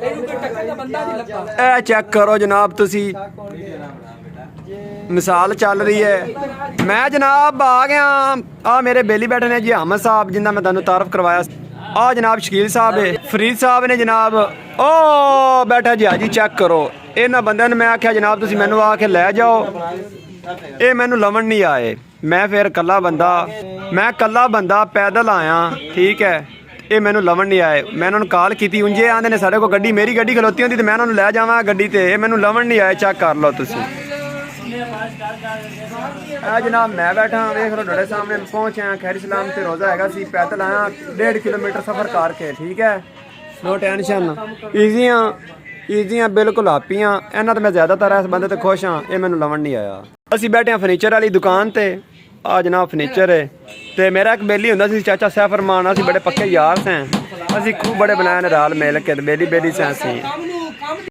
ਇਹ ਚੈੱਕ ਕਰੋ ਜਨਾਬ ਤੁਸੀਂ, ਮਿਸਾਲ ਚੱਲ ਰਹੀ ਹੈ। ਮੈਂ ਜਨਾਬ ਆ ਗਿਆ। ਆ ਮੇਰੇ ਬੇਲੀ ਬੈਠੇ ਨੇ ਜੀ ਅਹਿਮਦ ਸਾਹਿਬ, ਜਿੰਦਾ ਮੈਂ ਤੁਹਾਨੂੰ ਤਾਰਫ ਕਰਵਾਇਆ। ਆ ਜਨਾਬ ਸ਼ਕੀਲ ਸਾਹਿਬ ਹੈ, ਫਰੀਦ ਸਾਹਿਬ ਨੇ ਜਨਾਬ। ਉਹ ਬੈਠਾ ਜੀ ਹਾਜੀ, ਚੈੱਕ ਕਰੋ। ਇਹਨਾਂ ਬੰਦਿਆਂ ਨੂੰ ਮੈਂ ਆਖਿਆ ਜਨਾਬ ਤੁਸੀਂ ਮੈਨੂੰ ਆ ਕੇ ਲੈ ਜਾਓ, ਇਹ ਮੈਨੂੰ ਲਵਣ ਨਹੀਂ ਆਏ। ਮੈਂ ਫਿਰ ਕੱਲਾ ਬੰਦਾ ਪੈਦਲ ਆਇਆ, ਠੀਕ ਹੈ। ਇਹ ਮੈਨੂੰ ਲਵਣ ਨਹੀਂ ਆਏ। ਮੈਂ ਉਹਨਾਂ ਨੂੰ ਕਾਲ ਕੀਤੀ, ਉਂਝੇ ਆਂਦੇ ਨੇ ਸਾਡੇ ਕੋਲ ਗੱਡੀ, ਮੇਰੀ ਗੱਡੀ ਖਲੋਤੀ ਹੁੰਦੀ ਤੇ ਮੈਂ ਉਹਨਾਂ ਨੂੰ ਲੈ ਜਾਵਾਂ ਗੱਡੀ ਤੇ। ਇਹ ਮੈਨੂੰ ਲਵਣ ਨਹੀਂ ਆਏ, ਚੈੱਕ ਕਰ ਲਓ ਤੁਸੀਂ। ਆ ਜਨਾਬ ਮੈਂ ਬੈਠਾ, ਵੇਖ ਲਓ ਤੁਹਾਡੇ ਸਾਹਮਣੇ ਪਹੁੰਚਿਆ ਖੈਰ ਇਸਲਾਮ ਤੇ ਰੋਜ਼ਾ ਹੈਗਾ ਸੀ। ਪੈਦਲ ਆਇਆ 1.5 ਕਿਲੋਮੀਟਰ ਸਫ਼ਰ ਕਰਕੇ, ਠੀਕ ਹੈ। ਨੋ ਟੈਨਸ਼ਨ, ਈਜ਼ੀਆਂ ਬਿਲਕੁਲ ਆਪੀਆਂ। ਇਹਨਾਂ ਤੋਂ ਮੈਂ ਜ਼ਿਆਦਾਤਰ ਇਸ ਬੰਦੇ ਤੇ ਖੁਸ਼ ਹਾਂ। ਇਹ ਮੈਨੂੰ ਲਵਣ ਨਹੀਂ ਆਇਆ। ਅਸੀਂ ਬੈਠੇ ਹਾਂ ਫਰਨੀਚਰ ਵਾਲੀ ਦੁਕਾਨ ਤੇ। ਆ ਜਨਾਬ ਫਰਨੀਚਰ ਹੈ। ਤੇ ਮੇਰਾ ਇੱਕ ਬੇਲੀ ਹੁੰਦਾ ਸੀ ਚਾਚਾ ਸੈਫਰਮਾਨ, ਅਸੀਂ ਬੜੇ ਪੱਕੇ ਯਾਰ ਸੈਂ। ਅਸੀਂ ਖੂਬ ਬੜੇ ਬਣਾਏ ਨੇ ਰਾਲ ਮਿਲ ਕੇ, ਬੇਲੀ ਸੈਂ ਸੀ।